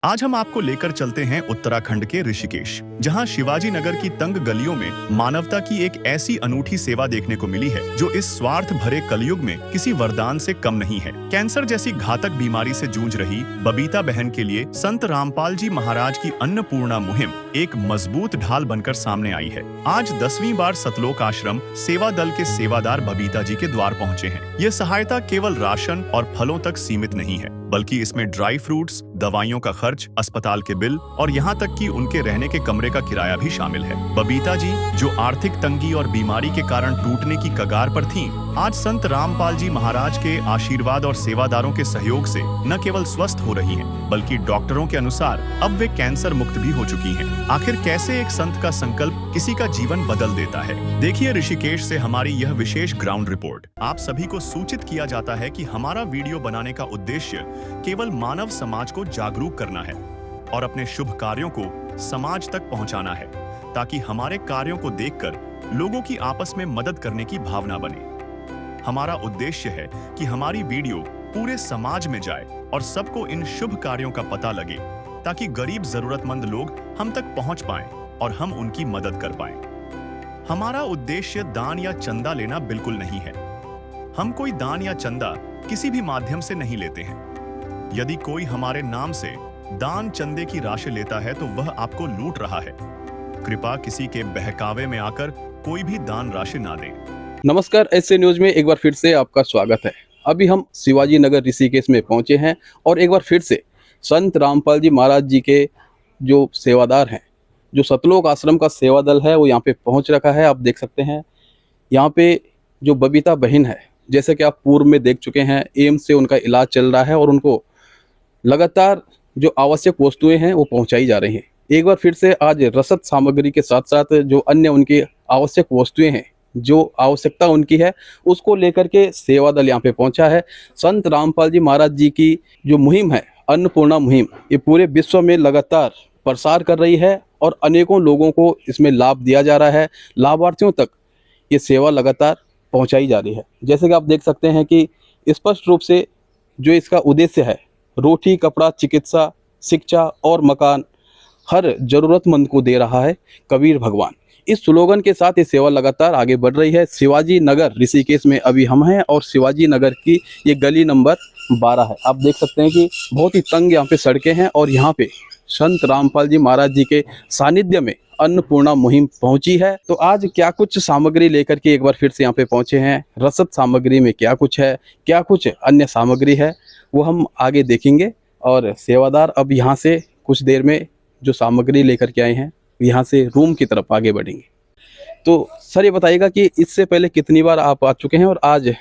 आज हम आपको लेकर चलते हैं उत्तराखंड के ऋषिकेश, जहां शिवाजी नगर की तंग गलियों में मानवता की एक ऐसी अनूठी सेवा देखने को मिली है जो इस स्वार्थ भरे कलयुग में किसी वरदान से कम नहीं है। कैंसर जैसी घातक बीमारी से जूझ रही बबीता बहन के लिए संत रामपाल जी महाराज की अन्नपूर्णा मुहिम एक मजबूत ढाल बनकर सामने आई है। आज 10वीं बार सतलोक आश्रम सेवा दल के सेवादार बबीता जी के द्वार पहुंचे हैं। ये सहायता केवल राशन और फलों तक सीमित नहीं है, बल्कि इसमें ड्राई फ्रूट्स, दवाइयों का खर्च, अस्पताल के बिल और यहाँ तक कि उनके रहने के कमरे का किराया भी शामिल है। बबीता जी, जो आर्थिक तंगी और बीमारी के कारण टूटने की कगार पर थीं, आज संत रामपाल जी महाराज के आशीर्वाद और सेवादारों के सहयोग से न केवल स्वस्थ हो रही हैं, बल्कि डॉक्टरों के अनुसार अब वे कैंसर मुक्त भी हो चुकी हैं। आखिर कैसे एक संत का संकल्प किसी का जीवन बदल देता है? देखिए ऋषिकेश से हमारी यह विशेष ग्राउंड रिपोर्ट। आप सभी को सूचित किया जाता है कि हमारा वीडियो बनाने का उद्देश्य केवल मानव समाज को जागरूक करना है और अपने शुभ कार्यों को समाज तक पहुंचाना है, ताकि हमारे कार्यों को देखकर लोगों की आपस में मदद करने की भावना बने। हमारा उद्देश्य है कि हमारी वीडियो पूरे समाज में जाए और सबको इन शुभ कार्यों का पता लगे, ताकि गरीब जरूरतमंद लोग हम तक पहुंच पाएं और हम उनकी मदद कर पाएं। हमारा उद्देश्य दान या चंदा लेना बिल्कुल नहीं है। हम कोई दान या चंदा किसी भी माध्यम से नहीं लेते हैं। यदि कोई हमारे नाम से दान चंदे की राशि लेता है तो वह आपको लूट रहा है। कृपया किसी के बहकावे में आकर कोई भी दान राशि ना दें। नमस्कार, ऐसे न्यूज में एक बार फिर से आपका स्वागत है। अभी हम शिवाजी नगर ऋषिकेश में पहुंचे हैं और एक बार फिर से संत रामपाल जी महाराज जी के जो सेवादार हैं, जो सतलोक आश्रम का सेवा दल है, वो यहाँ पे पहुंच रखा है। आप देख सकते हैं यहाँ पे जो बबीता बहन है, जैसे कि आप पूर्व में देख चुके हैं, एम्स से उनका इलाज चल रहा है और उनको लगातार जो आवश्यक वस्तुएं हैं वो पहुंचाई जा रही हैं। एक बार फिर से आज रसद सामग्री के साथ साथ जो अन्य उनकी आवश्यक वस्तुएं हैं, जो आवश्यकता उनकी है, उसको लेकर के सेवा दल यहाँ पे पहुंचा है। संत रामपाल जी महाराज जी की जो मुहिम है, अन्नपूर्णा मुहिम, ये पूरे विश्व में लगातार प्रसार कर रही है और अनेकों लोगों को इसमें लाभ दिया जा रहा है। लाभार्थियों तक ये सेवा लगातार पहुंचाई जा रही है। जैसे कि आप देख सकते हैं कि स्पष्ट रूप से जो इसका उद्देश्य है, रोटी, कपड़ा, चिकित्सा, शिक्षा और मकान हर जरूरतमंद को दे रहा है कबीर भगवान। इस स्लोगन के साथ ये सेवा लगातार आगे बढ़ रही है। शिवाजी नगर ऋषिकेश में अभी हम हैं और शिवाजी नगर की ये गली नंबर 12 है। आप देख सकते हैं कि बहुत ही तंग यहाँ पे सड़कें हैं और यहाँ पे संत रामपाल जी महाराज जी के सानिध्य में अन्नपूर्णा मुहिम पहुंची है। तो आज क्या कुछ सामग्री लेकर के एक बार फिर से यहाँ पे पहुंचे हैं, रसद सामग्री में क्या कुछ है, क्या कुछ अन्य सामग्री है, वो हम आगे देखेंगे। और सेवादार अब यहाँ से कुछ देर में जो सामग्री लेकर के आए हैं, यहाँ से रूम की तरफ आगे बढ़ेंगे। तो सर ये बताइएगा कि इससे पहले कितनी बार आप आ चुके हैं और आज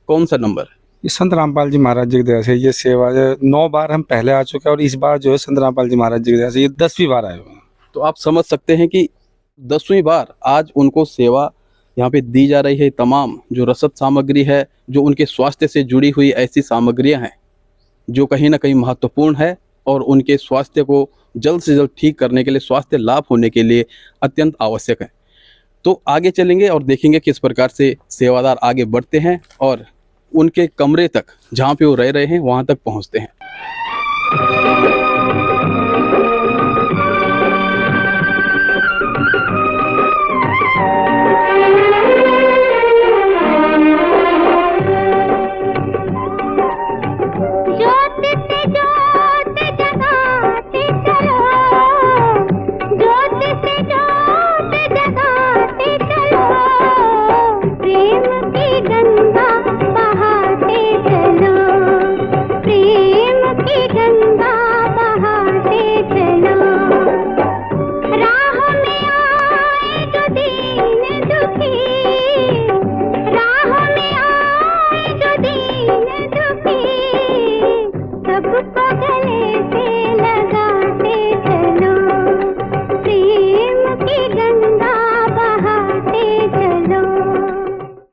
कौन सा नंबर? ये संत रामपाल जी महाराज जी की दया से ये सेवा 9 बार हम पहले आ चुके हैं और इस बार जो है संत रामपाल जी महाराज जी की दया से ये 10वीं बार आए हुए हैं। तो आप समझ सकते हैं कि 10वीं बार आज उनको सेवा यहाँ पे दी जा रही है। तमाम जो रसद सामग्री है, जो उनके स्वास्थ्य से जुड़ी हुई ऐसी सामग्रियाँ हैं जो कहीं ना कहीं महत्वपूर्ण है और उनके स्वास्थ्य को जल्द से जल्द ठीक करने के लिए, स्वास्थ्य लाभ होने के लिए अत्यंत आवश्यक है। तो आगे चलेंगे और देखेंगे किस प्रकार से सेवादार आगे बढ़ते हैं और उनके कमरे तक, जहाँ पे वो रह रहे हैं, वहाँ तक पहुँचते हैं।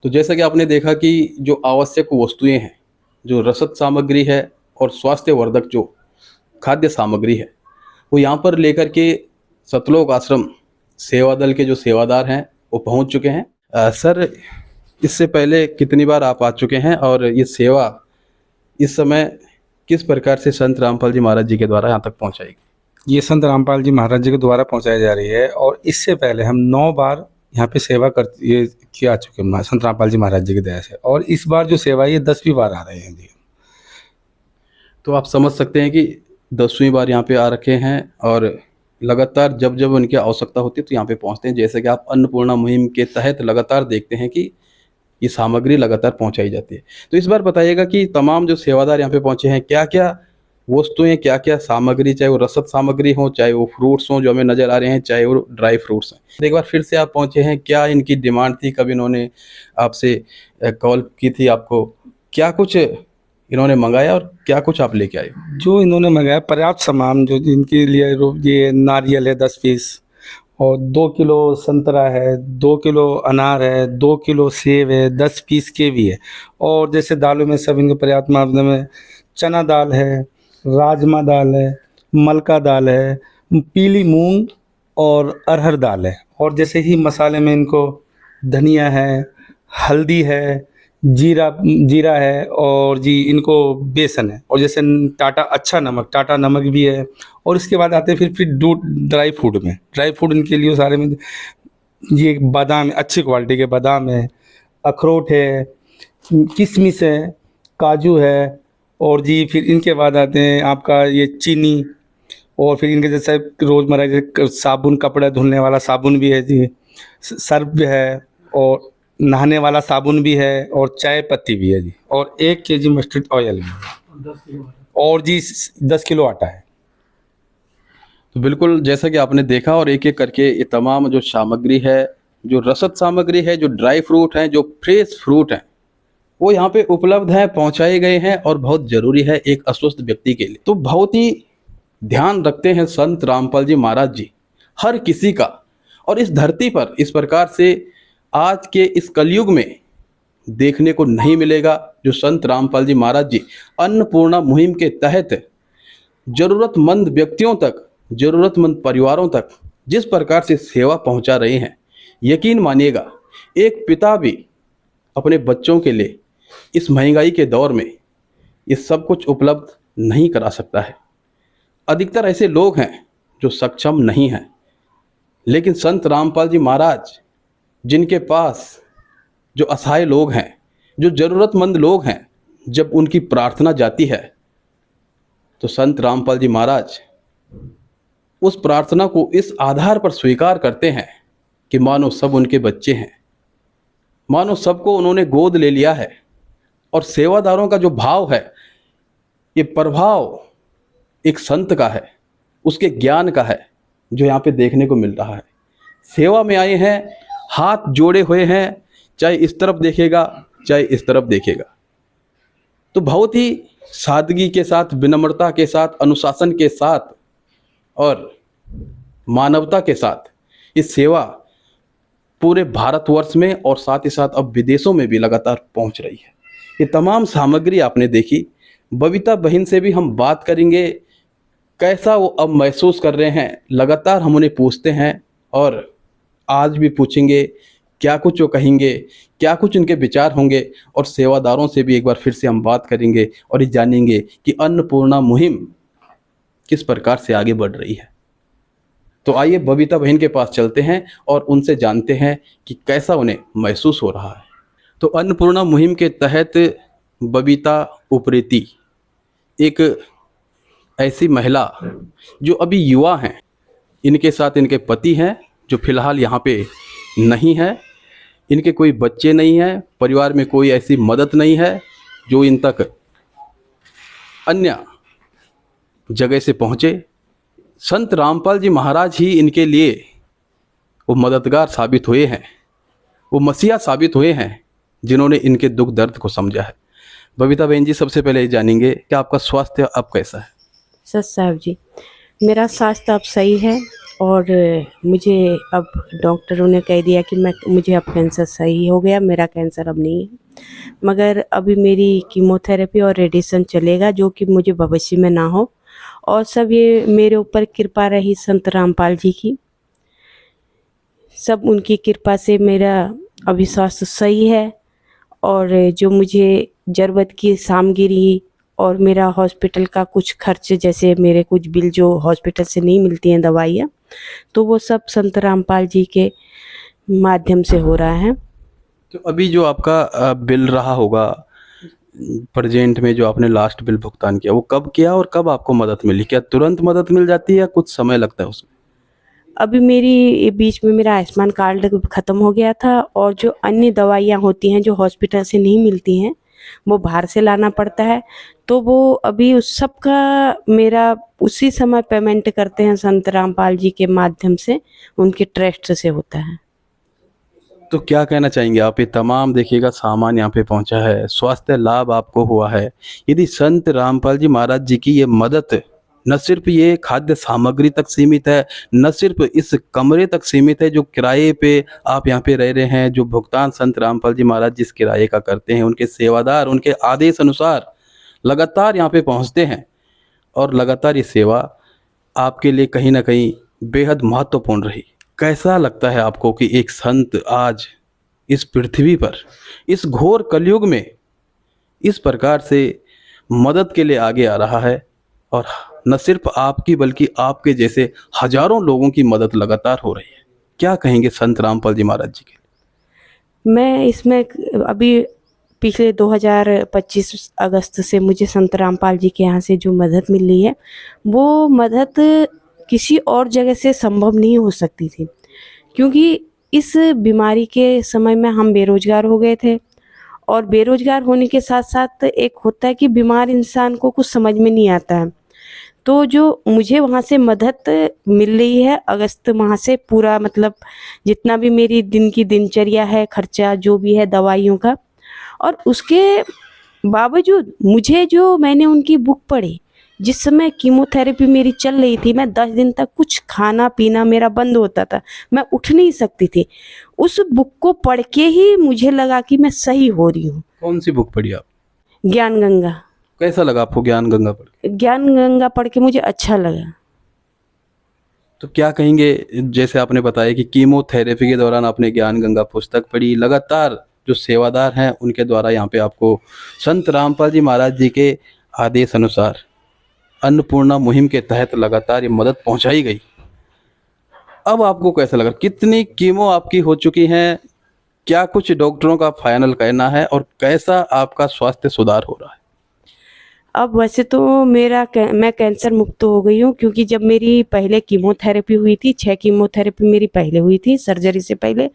तो जैसा कि आपने देखा कि जो आवश्यक वस्तुएं हैं, जो रसद सामग्री है और स्वास्थ्य वर्धक जो खाद्य सामग्री है, वो यहाँ पर लेकर के सतलोक आश्रम सेवा दल के जो सेवादार हैं वो पहुँच चुके हैं। सर, इससे पहले कितनी बार आप आ चुके हैं और ये सेवा इस समय किस प्रकार से संत रामपाल जी महाराज जी के द्वारा यहाँ तक पहुँचाई गई? ये संत रामपाल जी महाराज जी के द्वारा पहुंचाई जा रही है, और इससे पहले हम 9 बार यहाँ पे सेवा कर ये किया चुके हैं संत रामपाल जी महाराज जी की दया से, और इस बार जो सेवा है ये 10वीं बार आ रहे हैं जी। तो आप समझ सकते हैं कि 10वीं बार यहाँ पे आ रखे हैं, और लगातार जब जब उनकी आवश्यकता होती है तो यहाँ पे पहुँचते हैं। जैसे कि आप अन्नपूर्णा मुहिम के तहत लगातार देखते हैं कि ये सामग्री लगातार पहुँचाई जाती है। तो इस बार बताइएगा कि तमाम जो सेवादार यहाँ पे पहुँचे हैं, क्या क्या वस्तुएं, क्या क्या सामग्री, चाहे वो रसद सामग्री हो, चाहे वो फ्रूट्स हों जो हमें नज़र आ रहे हैं, चाहे वो ड्राई फ्रूट्स हैं। एक बार फिर से आप पहुँचे हैं, क्या इनकी डिमांड थी, कब इन्होंने आपसे कॉल की थी आपको, क्या कुछ इन्होंने मंगाया और क्या कुछ आप लेके आए? जो इन्होंने मंगाया पर्याप्त सामान, जो इनके लिए ये नारियल है 10 पीस, और 2 किलो संतरा है, 2 किलो अनार है, 2 किलो सेब है, 10 पीस केवी है। और जैसे दालों में सब इनके पर्याप्त मात्रा में चना दाल है, राजमा दाल है, मलका दाल है, पीली मूंग और अरहर दाल है। और जैसे ही मसाले में इनको धनिया है, हल्दी है, जीरा है, और जी इनको बेसन है, और जैसे टाटा नमक भी है। और इसके बाद आते हैं फिर ड्राई फ्रूट इनके लिए सारे में ये बादाम, अच्छी क्वालिटी के बादाम है, अखरोट है, किशमिश है, काजू है, और जी फिर इनके बाद आते हैं आपका ये चीनी, और फिर इनके जैसे रोज़मर्रा के साबुन, कपड़े धुलने वाला साबुन भी है जी, सर्फ भी है, और नहाने वाला साबुन भी है, और चाय पत्ती भी है जी, और 1 केजी मस्टर्ड ऑयल भी है, और जी 10 किलो आटा है। तो बिल्कुल जैसा कि आपने देखा, और एक एक करके ये तमाम जो सामग्री है, जो रसद सामग्री है, जो ड्राई फ्रूट हैं, जो फ्रेश फ्रूट हैं, वो यहाँ पे उपलब्ध हैं, पहुँचाए गए हैं, और बहुत ज़रूरी है एक अस्वस्थ व्यक्ति के लिए। तो बहुत ही ध्यान रखते हैं संत रामपाल जी महाराज जी हर किसी का, और इस धरती पर इस प्रकार से आज के इस कलयुग में देखने को नहीं मिलेगा। जो संत रामपाल जी महाराज जी अन्नपूर्णा मुहिम के तहत ज़रूरतमंद व्यक्तियों तक, ज़रूरतमंद परिवारों तक जिस प्रकार से सेवा पहुंचा रहे हैं, यकीन मानिएगा एक पिता भी अपने बच्चों के लिए इस महंगाई के दौर में ये सब कुछ उपलब्ध नहीं करा सकता है। अधिकतर ऐसे लोग हैं जो सक्षम नहीं हैं, लेकिन संत रामपाल जी महाराज जिनके पास जो असहाय लोग हैं, जो ज़रूरतमंद लोग हैं, जब उनकी प्रार्थना जाती है तो संत रामपाल जी महाराज उस प्रार्थना को इस आधार पर स्वीकार करते हैं कि मानो सब उनके बच्चे हैं, मानो सबको उन्होंने गोद ले लिया है। और सेवादारों का जो भाव है, ये प्रभाव एक संत का है, उसके ज्ञान का है, जो यहाँ पे देखने को मिल रहा है। सेवा में आए हैं, हाथ जोड़े हुए हैं, चाहे इस तरफ देखेगा चाहे इस तरफ देखेगा। तो बहुत ही सादगी के साथ, विनम्रता के साथ, अनुशासन के साथ और मानवता के साथ ये सेवा पूरे भारतवर्ष में और साथ ही साथ अब विदेशों में भी लगातार पहुंच रही है। ये तमाम सामग्री आपने देखी। बबीता बहन से भी हम बात करेंगे, कैसा वो अब महसूस कर रहे हैं। लगातार हम उन्हें पूछते हैं और आज भी पूछेंगे, क्या कुछ वो कहेंगे, क्या कुछ उनके विचार होंगे। और सेवादारों से भी एक बार फिर से हम बात करेंगे और ये जानेंगे कि अन्नपूर्णा मुहिम किस प्रकार से आगे बढ़ रही है। तो आइए बबीता बहन के पास चलते हैं और उनसे जानते हैं कि कैसा उन्हें महसूस हो रहा है। तो अन्नपूर्णा मुहिम के तहत बबीता उप्रेती एक ऐसी महिला जो अभी युवा हैं, इनके साथ इनके पति हैं जो फिलहाल यहाँ पे नहीं है, इनके कोई बच्चे नहीं हैं, परिवार में कोई ऐसी मदद नहीं है जो इन तक अन्य जगह से पहुँचे। संत रामपाल जी महाराज ही इनके लिए वो मददगार साबित हुए हैं, वो मसीहा साबित हुए हैं जिन्होंने इनके दुख दर्द को समझा है। बबीता बहन जी, सबसे पहले ये जानेंगे कि आपका स्वास्थ्य अब कैसा है? सच साहब जी, मेरा स्वास्थ्य अब सही है और मुझे अब डॉक्टरों ने कह दिया कि मुझे अब कैंसर सही हो गया, मेरा कैंसर अब नहीं है। मगर अभी मेरी कीमोथेरेपी और रेडिएशन चलेगा, जो कि मुझे भविष्य में ना हो। और सब ये मेरे ऊपर कृपा रही संत रामपाल जी की, सब उनकी कृपा से मेरा अभी स्वास्थ्य सही है। और जो मुझे ज़रूरत की सामग्री और मेरा हॉस्पिटल का कुछ खर्च, जैसे मेरे कुछ बिल जो हॉस्पिटल से नहीं मिलती हैं दवाइयाँ, तो वो सब संत रामपाल जी के माध्यम से हो रहा है। तो अभी जो आपका बिल रहा होगा प्रेजेंट में, जो आपने लास्ट बिल भुगतान किया, वो कब किया और कब आपको मदद मिली? क्या तुरंत मदद मिल जाती है या कुछ समय लगता है उसमें? अभी मेरी बीच में मेरा आयुष्मान कार्ड ख़त्म हो गया था, और जो अन्य दवाइयाँ होती हैं जो हॉस्पिटल से नहीं मिलती हैं, वो बाहर से लाना पड़ता है। तो वो अभी उस सब का मेरा उसी समय पेमेंट करते हैं संत रामपाल जी के माध्यम से, उनके ट्रस्ट से होता है। तो क्या कहना चाहेंगे आप? ये तमाम देखिएगा सामान यहाँ पे पहुँचा है, स्वास्थ्य लाभ आपको हुआ है। यदि संत रामपाल जी महाराज जी की ये मदद न सिर्फ ये खाद्य सामग्री तक सीमित है, न सिर्फ इस कमरे तक सीमित है जो किराए पे आप यहाँ पे रह रहे हैं, जो भुगतान संत रामपाल जी महाराज जिस किराए का करते हैं, उनके सेवादार उनके आदेश अनुसार लगातार यहाँ पे पहुँचते हैं, और लगातार ये सेवा आपके लिए कहीं ना कहीं बेहद महत्वपूर्ण रही। कैसा लगता है आपको कि एक संत आज इस पृथ्वी पर इस घोर कलयुग में इस प्रकार से मदद के लिए आगे आ रहा है, और न सिर्फ आपकी बल्कि आपके जैसे हजारों लोगों की मदद लगातार हो रही है? क्या कहेंगे संत रामपाल जी महाराज जी के? मैं इसमें अभी पिछले 2025 अगस्त से मुझे संत रामपाल जी के यहाँ से जो मदद मिल रही है, वो मदद किसी और जगह से संभव नहीं हो सकती थी, क्योंकि इस बीमारी के समय में हम बेरोजगार हो गए थे, और बेरोजगार होने के साथ साथ एक होता है कि बीमार इंसान को कुछ समझ में नहीं आता है। तो जो मुझे वहाँ से मदद मिल रही है अगस्त माह से, पूरा मतलब जितना भी मेरी दिन की दिनचर्या है, खर्चा जो भी है दवाइयों का, और उसके बावजूद मुझे जो मैंने उनकी बुक पढ़ी, जिस समय कीमोथेरेपी मेरी चल रही थी, मैं 10 दिन तक कुछ खाना पीना मेरा बंद होता था, मैं उठ नहीं सकती थी। उस बुक को पढ़ के ही मुझे लगा कि मैं सही हो रही हूँ। कौन सी बुक पढ़ी आप? ज्ञान गंगा। कैसा लगा आपको ज्ञान गंगा पढ़ के? ज्ञान गंगा पढ़ के मुझे अच्छा लगा। तो क्या कहेंगे, जैसे आपने बताया कि कीमोथेरेपी के दौरान आपने ज्ञान गंगा पुस्तक पढ़ी, लगातार जो सेवादार हैं उनके द्वारा यहाँ पे आपको संत रामपाल जी महाराज जी के आदेश अनुसार अन्नपूर्णा मुहिम के तहत लगातार ये मदद पहुंचाई गई। अब आपको कैसा लगा? कितनी कीमो आपकी हो चुकी हैं? क्या कुछ डॉक्टरों का फाइनल कहना है, और कैसा आपका स्वास्थ्य सुधार हो रहा है? अब वैसे तो मैं कैंसर मुक्त हो गई हूँ, क्योंकि जब मेरी पहले कीमोथेरेपी हुई थी, 6 कीमोथेरेपी मेरी पहले हुई थी सर्जरी से पहले।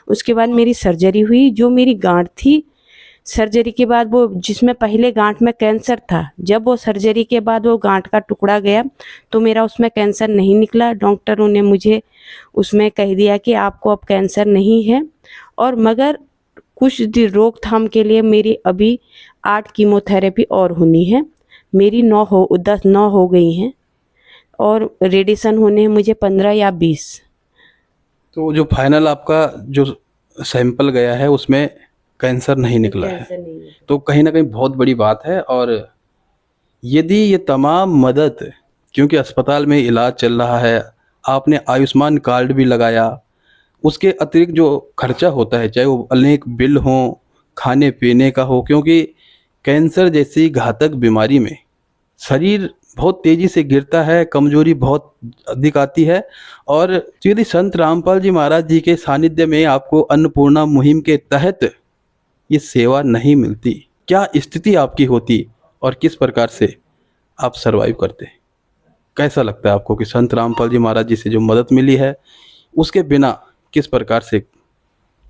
उसके बाद मेरी सर्जरी हुई, जो मेरी गांठ थी सर्जरी के बाद, वो जिसमें पहले गांठ में कैंसर था, जब वो सर्जरी के बाद वो गांठ का टुकड़ा गया तो मेरा उसमें कैंसर नहीं निकला। डॉक्टरों ने मुझे उसमें कह दिया कि आपको अब कैंसर नहीं है, और मगर कुछ रोकथाम के लिए मेरी अभी 8 कीमोथेरेपी और होनी है। मेरी 9 हो गई हैं, और रेडिएशन होने हैं मुझे 15 या 20। तो जो फाइनल आपका जो सैंपल गया है उसमें कैंसर नहीं निकला है, तो कहीं ना कहीं बहुत बड़ी बात है। और यदि ये तमाम मदद, क्योंकि अस्पताल में इलाज चल रहा है, आपने आयुष्मान कार्ड भी लगाया, उसके अतिरिक्त जो खर्चा होता है, चाहे वो अनेक बिल हो, खाने पीने का हो, क्योंकि कैंसर जैसी घातक बीमारी में शरीर बहुत तेजी से गिरता है, कमजोरी बहुत अधिक आती है। और यदि संत रामपाल जी महाराज जी के सानिध्य में आपको अन्नपूर्णा मुहिम के तहत ये सेवा नहीं मिलती, क्या स्थिति आपकी होती और किस प्रकार से आप सरवाइव करते? कैसा लगता है आपको कि संत रामपाल जी महाराज जी से जो मदद मिली है, उसके बिना किस प्रकार से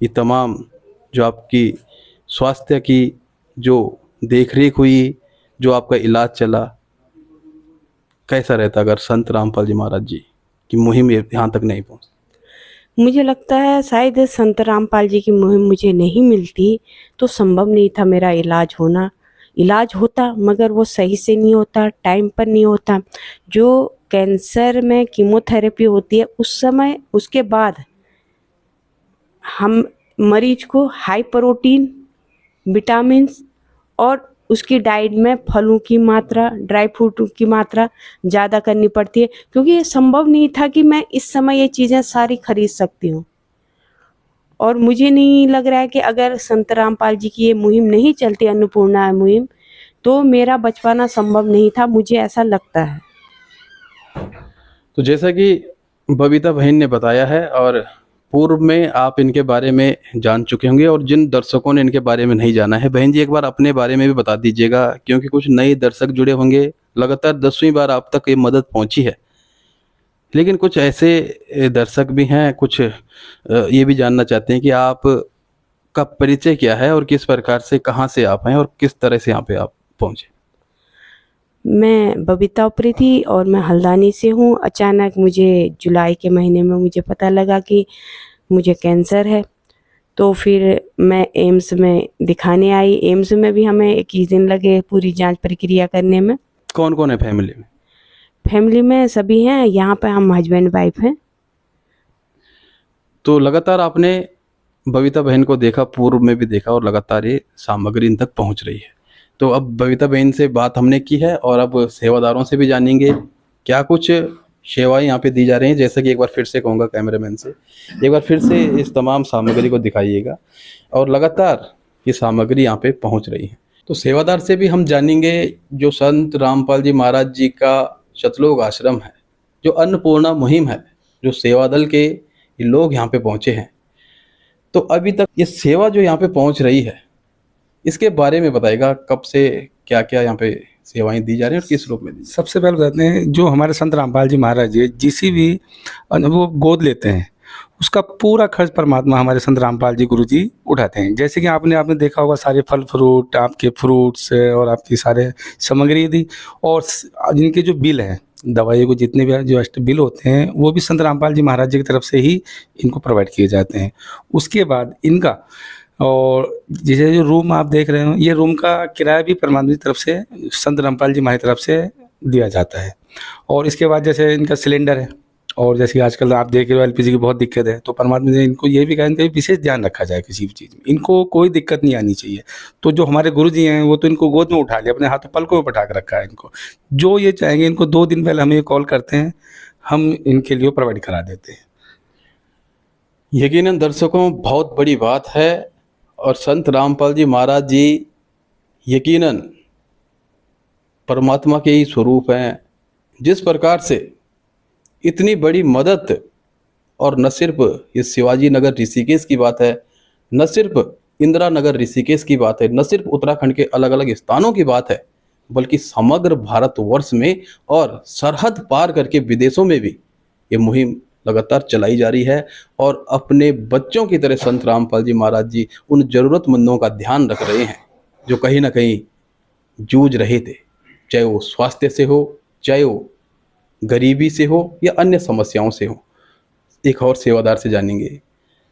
ये तमाम जो आपकी स्वास्थ्य की जो देखरेख हुई, जो आपका इलाज चला, कैसा रहता अगर संत रामपाल जी महाराज जी की मुहिम यहाँ तक नहीं पहुँच? मुझे लगता है शायद संत रामपाल जी की मुहिम मुझे नहीं मिलती तो संभव नहीं था मेरा इलाज होना। इलाज होता मगर वो सही से नहीं होता, टाइम पर नहीं होता। जो कैंसर में कीमोथेरेपी होती है उस समय, उसके बाद हम मरीज को हाई प्रोटीन, विटामिन्स और उसकी डाइट में फलों की मात्रा, ड्राई फ्रूट की मात्रा ज़्यादा करनी पड़ती है, क्योंकि ये संभव नहीं था कि मैं इस समय ये चीज़ें सारी खरीद सकती हूँ। और मुझे नहीं लग रहा है कि अगर संत रामपाल जी की ये मुहिम नहीं चलती, अन्नपूर्णा मुहिम, तो मेरा बच पाना संभव नहीं था, मुझे ऐसा लगता है। तो जैसा कि बबीता बहन ने बताया है और पूर्व में आप इनके बारे में जान चुके होंगे, और जिन दर्शकों ने इनके बारे में नहीं जाना है, बहन जी एक बार अपने बारे में भी बता दीजिएगा, क्योंकि कुछ नए दर्शक जुड़े होंगे। लगातार 10वीं बार आप तक ये मदद पहुंची है, लेकिन कुछ ऐसे दर्शक भी हैं, कुछ ये भी जानना चाहते हैं कि आप का परिचय क्या है और किस प्रकार से, कहाँ से आप हैं और किस तरह से यहाँ पे आप पहुंचे। मैं बबीता उप्रेती और मैं हल्द्वानी से हूँ। अचानक मुझे जुलाई के महीने में मुझे पता लगा कि मुझे कैंसर है, तो फिर मैं एम्स में दिखाने आई। एम्स में भी हमें 21 दिन लगे पूरी जांच प्रक्रिया करने में। कौन कौन है फैमिली में? फैमिली में सभी हैं, यहाँ पे हम हस्बैंड वाइफ हैं। तो लगातार आपने बबीता बहन को देखा, पूर्व में भी देखा, और लगातार ये सामग्री इन तक पहुंच रही है। तो अब बबीता बहन से बात हमने की है और अब सेवादारों से भी जानेंगे क्या कुछ सेवाएं यहाँ पे दी जा रही हैं। जैसा कि एक बार फिर से कहूँगा कैमरामैन से, एक बार फिर से इस तमाम सामग्री को दिखाइएगा, और लगातार ये सामग्री यहाँ पे पहुँच रही है। तो सेवादार से भी हम जानेंगे, जो संत रामपाल जी महाराज जी का शतलोक आश्रम है, जो अन्नपूर्णा मुहिम है, जो सेवा दल के ये लोग यहाँ पे पहुँचे हैं, तो अभी तक ये सेवा जो यहाँ पे पहुँच रही है, इसके बारे में बताएगा। कब से क्या क्या यहाँ पे सेवाएं दी जा रही हैं और किस रूप में दी? सबसे पहले बताते हैं, जो हमारे संत रामपाल जी महाराज जी जिसी भी वो गोद लेते हैं, उसका पूरा खर्च परमात्मा हमारे संत रामपाल जी गुरु जी उठाते हैं। जैसे कि आपने देखा होगा, सारे फल फ्रूट, आपके फ्रूट्स और आपकी सारे सामग्री दी, और जिनके जो बिल हैं, दवाइयों को जितने भी जो बिल होते हैं, वो भी संत रामपाल जी महाराज जी की तरफ से ही इनको प्रोवाइड किए जाते हैं। उसके बाद इनका, और जैसे जो रूम आप देख रहे हो, ये रूम का किराया भी परमात्मा की तरफ से, संत रामपाल जी महाराज की तरफ से दिया जाता है। और इसके बाद जैसे इनका सिलेंडर है, और जैसे आजकल आप देख रहे हो एलपीजी की बहुत दिक्कत है, तो परमात्मा ने इनको ये भी कहा इनका विशेष ध्यान रखा जाए, किसी भी चीज़ में इनको कोई दिक्कत नहीं आनी चाहिए। तो जो हमारे गुरु जी हैं, वो तो इनको गोद में उठा लिया, अपने हाथों पलकों में बैठा के रखा है इनको। जो ये चाहेंगे, इनको 2 दिन पहले हमें कॉल करते हैं, हम इनके लिए प्रोवाइड करा देते हैं। यकीनन दर्शकों, बहुत बड़ी बात है, और संत रामपाल जी महाराज जी यकीनन परमात्मा के ही स्वरूप हैं। जिस प्रकार से इतनी बड़ी मदद, और न सिर्फ ये शिवाजी नगर ऋषिकेश की बात है, न सिर्फ इंदिरा नगर ऋषिकेश की बात है, न सिर्फ उत्तराखंड के अलग अलग स्थानों की बात है, बल्कि समग्र भारतवर्ष में और सरहद पार करके विदेशों में भी ये मुहिम लगातार चलाई जा रही है। और अपने बच्चों की तरह संत रामपाल जी महाराज जी उन जरूरतमंदों का ध्यान रख रहे हैं, जो कहीं ना कहीं जूझ रहे थे, चाहे वो स्वास्थ्य से हो, चाहे वो गरीबी से हो, या अन्य समस्याओं से हो। एक और सेवादार से जानेंगे।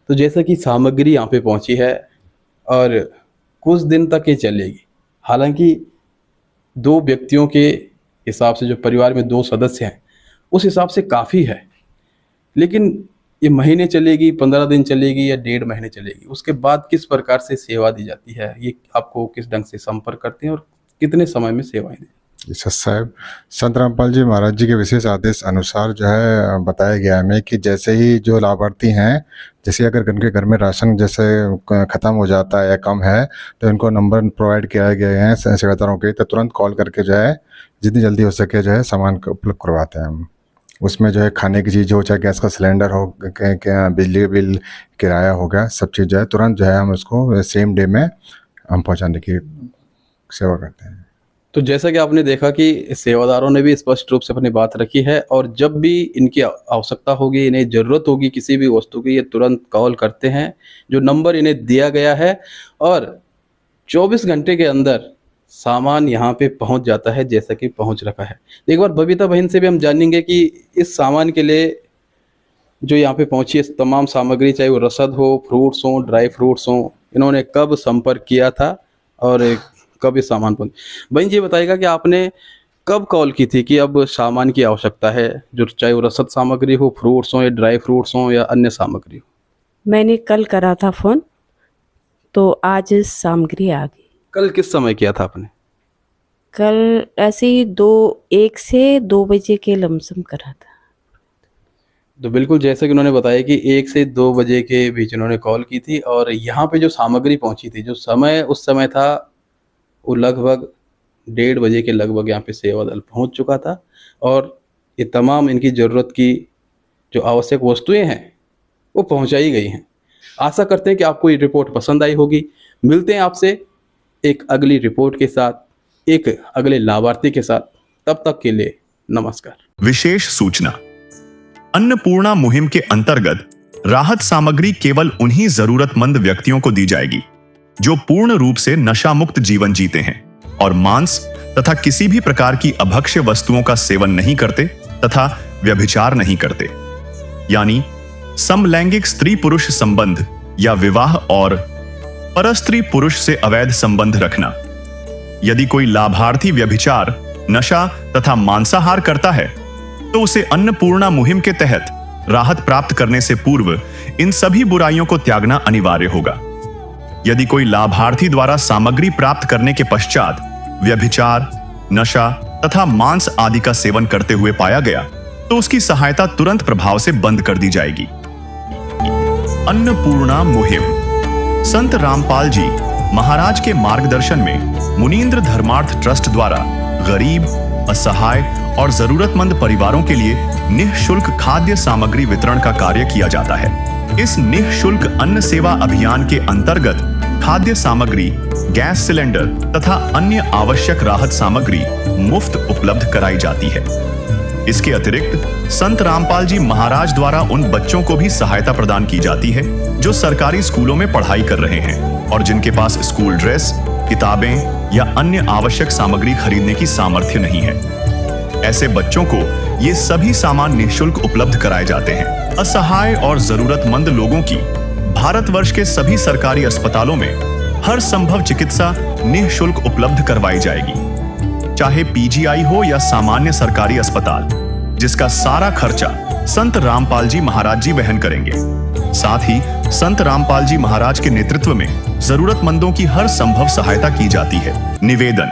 तो जैसा कि सामग्री यहाँ पे पहुँची है और कुछ दिन तक ये चलेगी, हालांकि 2 व्यक्तियों के हिसाब से, जो परिवार में 2 सदस्य हैं, उस हिसाब से काफ़ी है, लेकिन ये महीने चलेगी, 15 दिन चलेगी, या 1.5 महीने चलेगी? उसके बाद किस प्रकार से सेवा दी जाती है, ये आपको किस ढंग से संपर्क करते हैं और कितने समय में सेवाएं दी? साहब, संत रामपाल जी महाराज जी के विशेष आदेश अनुसार जो है बताया गया हमें कि जैसे ही जो लाभार्थी हैं, जैसे अगर उनके घर में राशन जैसे ख़त्म हो जाता है या कम है, तो इनको नंबर प्रोवाइड किया गए हैं सेवादारों के, तो तुरंत कॉल करके जो है जितनी जल्दी हो सके जो है सामान को उपलब्ध करवाते हैं हम। उसमें जो है खाने की चीज़ हो, चाहे गैस का सिलेंडर हो, बिजली बिल, किराया हो गया, सब चीज़ जो है तुरंत जो है हम उसको सेम डे में हम पहुँचाने की सेवा करते हैं। तो जैसा कि आपने देखा कि सेवादारों ने भी स्पष्ट रूप से अपनी बात रखी है, और जब भी इनकी आवश्यकता होगी, इन्हें ज़रूरत होगी किसी भी वस्तु की, ये तुरंत कॉल करते हैं, जो नंबर इन्हें दिया गया है, और 24 घंटे के अंदर सामान यहाँ पे पहुँच जाता है, जैसा कि पहुँच रखा है। एक बार बबीता बहन से भी हम जानेंगे कि इस सामान के लिए जो यहाँ पे पहुँची है तमाम सामग्री, चाहे वो रसद हो, फ्रूट्स हों, ड्राई फ्रूट्स हों, इन्होंने कब संपर्क किया था और कब इस सामान पहुँच। बहन जी बताइएगा कि आपने कब कॉल की थी कि अब सामान की आवश्यकता है, जो चाहे वो रसद सामग्री हो, फ्रूट्स हों, या ड्राई फ्रूट्स हों, या अन्य सामग्री हो? मैंने कल करा था फ़ोन, तो आज सामग्री आ गई। कल किस समय किया था आपने? कल ऐसे ही 1 से 2 बजे के लमसम करा था। तो बिल्कुल जैसे कि उन्होंने बताया कि 1 से 2 बजे के बीच उन्होंने कॉल की थी, और यहाँ पे जो सामग्री पहुँची थी, जो समय उस समय था, वो लगभग 1:30 बजे के लगभग यहाँ पे सेवा दल पहुँच चुका था और ये तमाम इनकी ज़रूरत की जो आवश्यक वस्तुएं हैं वो पहुंचाई गई हैं। आशा करते हैं कि आपको ये रिपोर्ट पसंद आई होगी। मिलते हैं आपसे एक अगली रिपोर्ट के साथ, एक अगले लाभार्थी के साथ। तब तक के लिए नमस्कार। विशेष सूचना, अन्नपूर्णा मुहिम के अंतर्गत राहत सामग्री केवल उन्हीं जरूरतमंद व्यक्तियों को दी जाएगी जो पूर्ण रूप से नशा मुक्त जीवन जीते हैं और मांस तथा किसी भी प्रकार की अभक्ष्य वस्तुओं का सेवन नहीं करते तथा व्यभिचार नहीं करते, यानी समलैंगिक स्त्री पुरुष संबंध या विवाह और परस्त्री पुरुष से अवैध संबंध रखना। यदि कोई लाभार्थी व्यभिचार, नशा तथा मांसाहार करता है तो उसे अन्नपूर्णा मुहिम के तहत राहत प्राप्त करने से पूर्व इन सभी बुराइयों को त्यागना अनिवार्य होगा। यदि कोई लाभार्थी द्वारा सामग्री प्राप्त करने के पश्चात व्यभिचार, नशा तथा मांस आदि का सेवन करते हुए पाया गया तो उसकी सहायता तुरंत प्रभाव से बंद कर दी जाएगी। अन्नपूर्णा मुहिम। संत रामपाल जी महाराज के मार्गदर्शन में मुनींद्र धर्मार्थ ट्रस्ट द्वारा गरीब, असहाय और जरूरतमंद परिवारों के लिए निःशुल्क खाद्य सामग्री वितरण का कार्य किया जाता है। इस निःशुल्क अन्न सेवा अभियान के अंतर्गत खाद्य सामग्री, गैस सिलेंडर तथा अन्य आवश्यक राहत सामग्री मुफ्त उपलब्ध कराई जाती है। इसके अतिरिक्त संत रामपाल जी महाराज द्वारा उन बच्चों को भी सहायता प्रदान की जाती है जो सरकारी स्कूलों में पढ़ाई कर रहे हैं और जिनके पास स्कूल ड्रेस, किताबें या अन्य आवश्यक सामग्री खरीदने की सामर्थ्य नहीं है। ऐसे बच्चों को ये सभी सामान निःशुल्क उपलब्ध कराए जाते हैं। असहाय और जरूरतमंद लोगों की भारतवर्ष के सभी सरकारी अस्पतालों में हर संभव चिकित्सा निःशुल्क उपलब्ध करवाई जाएगी, चाहे पीजीआई हो या सामान्य सरकारी अस्पताल, जिसका सारा खर्चा संत रामपाल जी महाराज जी वहन करेंगे। साथ ही संत रामपाल जी महाराज के नेतृत्व में जरूरतमंदों की हर संभव सहायता की जाती है। निवेदन,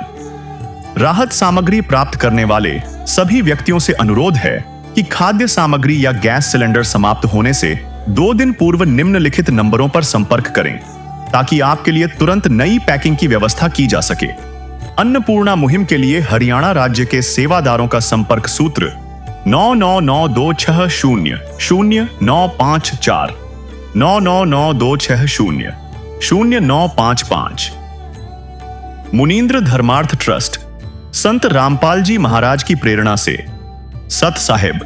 राहत सामग्री प्राप्त करने वाले सभी व्यक्तियों से अनुरोध है कि खाद्य सामग्री या गैस सिलेंडर समाप्त होने से 2 दिन पूर्व निम्नलिखित नंबरों पर संपर्क करें ताकि आपके लिए तुरंत नई पैकिंग की व्यवस्था की जा सके। अन्नपूर्णा मुहिम के लिए हरियाणा राज्य के सेवादारों का संपर्क सूत्र 9992600954 9992600955। मुनींद्र धर्मार्थ ट्रस्ट संत रामपाल जी महाराज की प्रेरणा से सत साहिब